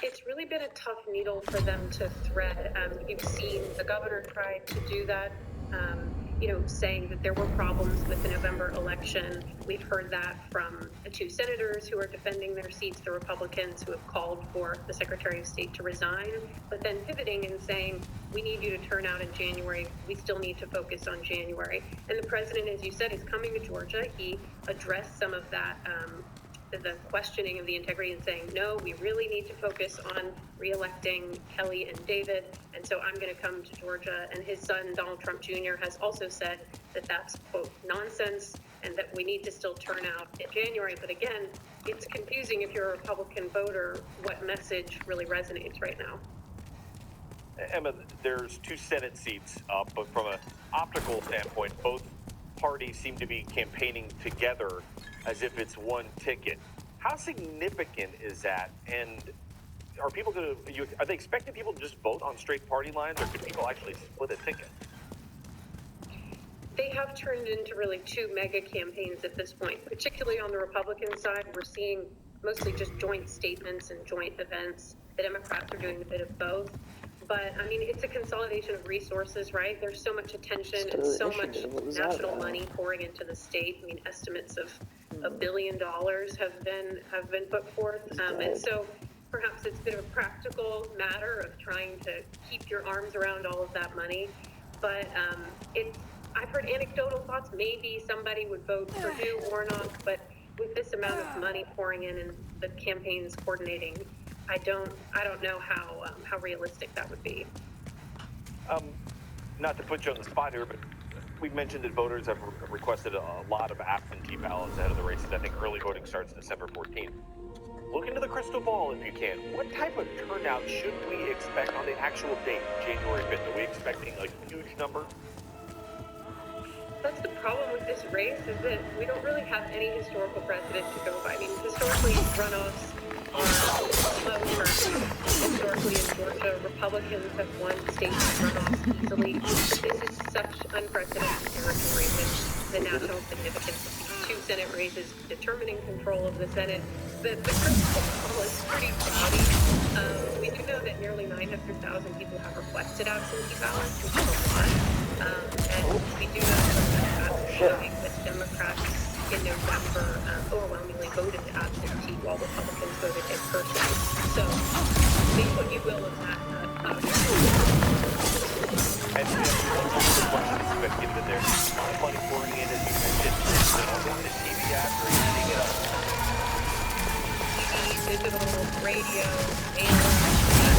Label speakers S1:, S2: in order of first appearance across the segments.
S1: It's really been a tough needle for them to thread. You've seen the governor try to do that, saying that there were problems with the November election. We've heard that from the two senators who are defending their seats, the Republicans who have called for the Secretary of State to resign, but then pivoting and saying, we need you to turn out in January. We still need to focus on January. And the president, as you said, is coming to Georgia. He addressed some of that the questioning of the integrity and saying, no, we really need to focus on reelecting Kelly and David. And so I'm going to come to Georgia. And his son, Donald Trump Jr., has also said that that's, quote, nonsense and that we need to still turn out in January. But again, it's confusing if you're a Republican voter what message really resonates right now.
S2: Emma, there's two Senate seats, but from an optical standpoint, both parties seem to be campaigning together as if it's one ticket. How significant is that? And are people are they expecting people to just vote on straight party lines, or could people actually split a ticket?
S1: They have turned into really two mega campaigns at this point, particularly on the Republican side. We're seeing mostly just joint statements and joint events. The Democrats are doing a bit of both. But, I mean, it's a consolidation of resources, right? There's so much attention and so much national money pouring into the state. I mean, estimates of $1 billion have been put forth. And so perhaps it's a bit of a practical matter of trying to keep your arms around all of that money. But I've heard anecdotal thoughts. Maybe somebody would vote for Purdue or not, but with this amount of money pouring in and the campaigns coordinating, I don't know how realistic that would be.
S2: Not to put you on the spot here, but we've mentioned that voters have requested a lot of absentee ballots ahead of the races. I think early voting starts December 14th. Look into the crystal ball if you can. What type of turnout should we expect on the actual date, January 5th? Are we expecting a huge number?
S1: That's the problem with this race, is that we don't really have any historical precedent to go by. I mean, historically, runoffs are low turnout. Historically, in Georgia, Republicans have won state runoffs easily. This is such unprecedented territory with the national significance of these two Senate races determining control of the Senate. The crystal ball is pretty cloudy. We do know that nearly 900,000 people have requested absentee ballots, which is a lot. And we do know that Democrats in November overwhelmingly voted absentee while Republicans voted in person. So make what you will of that.
S2: And we have one more question, but given that there's a lot of money pouring in, as you mentioned, is it all going to TV ads or anything else?
S1: TV, digital, radio, and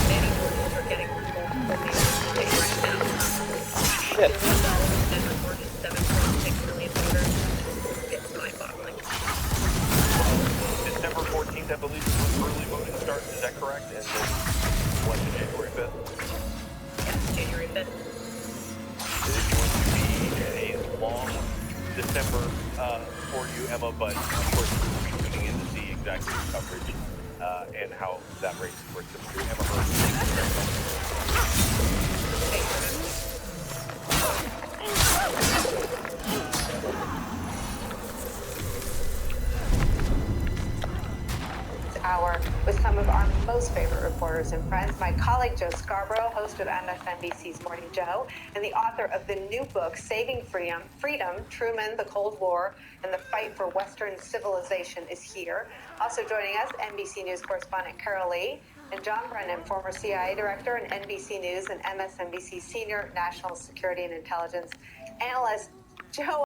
S1: many voters are getting multiple news right now.
S3: Shit.
S1: Reported 7.6 million voters. It's mind-boggling.
S2: December 14th, I believe, is when early voting starts. Is that correct? And then election January 5th?
S1: Yes, January 5th.
S2: It is going to be a long December for you, Emma, but of course we'll be tuning in to see exactly the coverage and how that race works through. Emma Hurd, thank you very much.
S1: Thanks for having me.
S4: Hour with some of our most favorite reporters and friends. My colleague Joe Scarborough, host of MSNBC's Morning Joe, and the author of the new book, Saving Freedom, Truman, the Cold War, and the Fight for Western Civilization is here. Also joining us, NBC News correspondent Carol Lee, and John Brennan, former CIA director and NBC News and MSNBC senior national security and intelligence analyst. Joe,